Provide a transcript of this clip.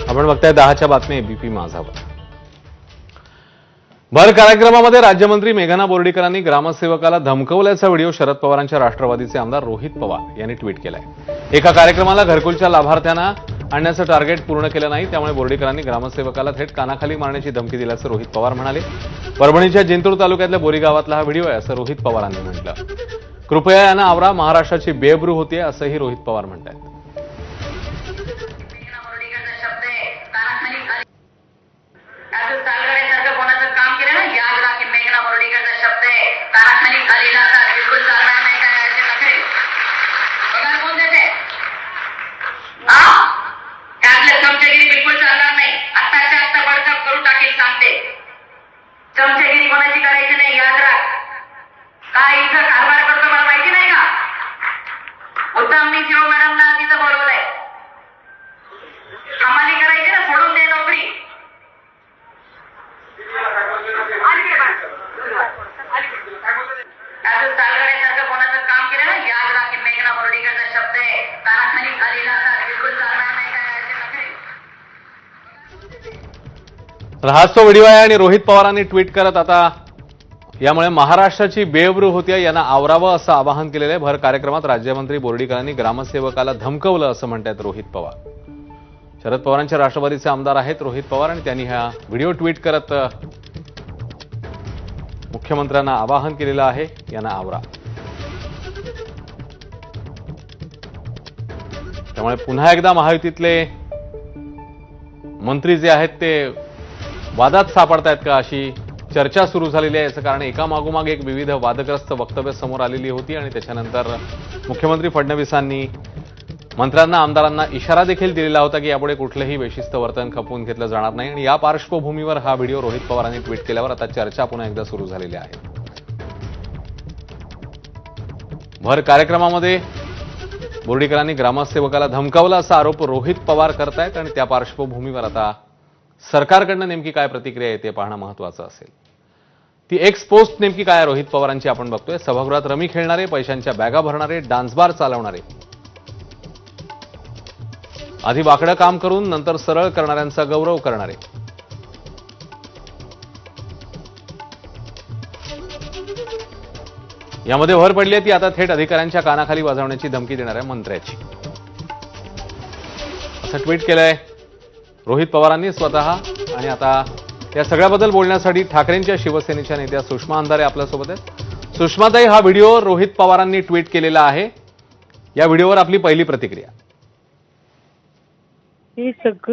आपण बघताय 10च्या बातमी एबीपी माझावर। भर कार्यक्रमामध्ये राज्यमंत्री मेघना बोर्डीकरांनी ग्रामसेवकाला धमकवल्याचा व्हिडिओ शरद पवारांच्या राष्ट्रवादीचे आमदार रोहित पवार यांनी ट्विट केलाय। एका कार्यक्रमाला घरकुलच्या लाभार्थ्यांना आणण्याचं टार्गेट पूर्ण केलं नाही, त्यामुळे बोर्डीकरांनी ग्रामसेवकाला थेट कानाखाली मारण्याची धमकी दिल्याचं रोहित पवार म्हणाले। परभणीच्या जिंतूर तालुक्यातल्या बोरी गावातला हा व्हिडिओ आहे असं रोहित पवारांनी म्हटलं। कृपया यांना आवरा, महाराष्ट्राची बेबरू होतीये असंही रोहित पवार म्हणतात। चमचेगिरी कोणाची करायची नाही, याद राख। काय इथं कारभार करतो मला माहिती नाही का? उत्तम शिव मॅडमना तिथं बोलवलंय, हमाली करायची ना, सोडून दे नोकरी। सालगड्यासारखं कोणाचं काम केलं ना, याद राख की मेघना बोर्डीकरचा शब्द आहे, कानाखाली खाली लागतात, बिलकुल चालणार नाही। काय तर हाच तो व्हिडिओ आहे आणि रोहित पवारांनी ट्विट करत आता यामुळे महाराष्ट्राची बेबरू होतीये, यांना आवरावं असं आवाहन केलेलं आहे। भर कार्यक्रमात राज्यमंत्री बोर्डीकरांनी ग्रामसेवकाला धमकवलं असं म्हणतात रोहित पवार। शरद पवारांच्या राष्ट्रवादीचे आमदार आहेत रोहित पवार आणि त्यांनी हा व्हिडिओ ट्विट करत मुख्यमंत्र्यांना आवाहन केलेलं आहे, यांना आवरा। त्यामुळे पुन्हा एकदा महायुतीतले मंत्री जे आहेत ते वादात सापडतायत का अशी चर्चा सुरू झालेली आहे। याचं कारण एकामागोमाग एक विविध वादग्रस्त वक्तव्य समोर आलेली होती आणि त्याच्यानंतर मुख्यमंत्री फडणवीसांनी मंत्र्यांना आमदारांना इशारा देखील दिलेला होता की यापुढे कुठलंही बेशिस्त वर्तन खपवून घेतलं जाणार नाही आणि या पार्श्वभूमीवर हा व्हिडिओ रोहित पवारांनी ट्विट केल्यावर आता चर्चा पुन्हा एकदा सुरू झालेली आहे। भर कार्यक्रमामध्ये बोर्डीकरांनी ग्रामसेवकाला धमकावला असा आरोप रोहित पवार करतायत आणि त्या पार्श्वभूमीवर आता सरकारकडनं नेमकी काय प्रतिक्रिया येते पाहणं महत्त्वाचं असेल। ती एक्स पोस्ट नेमकी काय रोहित पवारांची आपण बघतोय। सभागृहात रमी खेळणारे, पैशांच्या बॅगा भरणारे, डान्स बार चालवणारे, आधी वाकडं काम करून नंतर सरळ करणाऱ्यांचा गौरव करणारे, यामध्ये भर पडली आहे ती आता थेट अधिकाऱ्यांच्या कानाखाली वाजवण्याची धमकी देणाऱ्या मंत्र्याची। असं ट्विट केलंय रोहित पवारांनी स्वतः आणि आता या सगळ्याबद्दल बोलण्यासाठी ठाकरेंच्या शिवसेनेच्या नेत्या सुषमा अंधारे आपल्यासोबत आहेत। सुषमाताई, हा व्हिडिओ रोहित पवारांनी ट्विट केलेला आहे, या व्हिडिओवर आपली पहिली प्रतिक्रिया। हे सगळं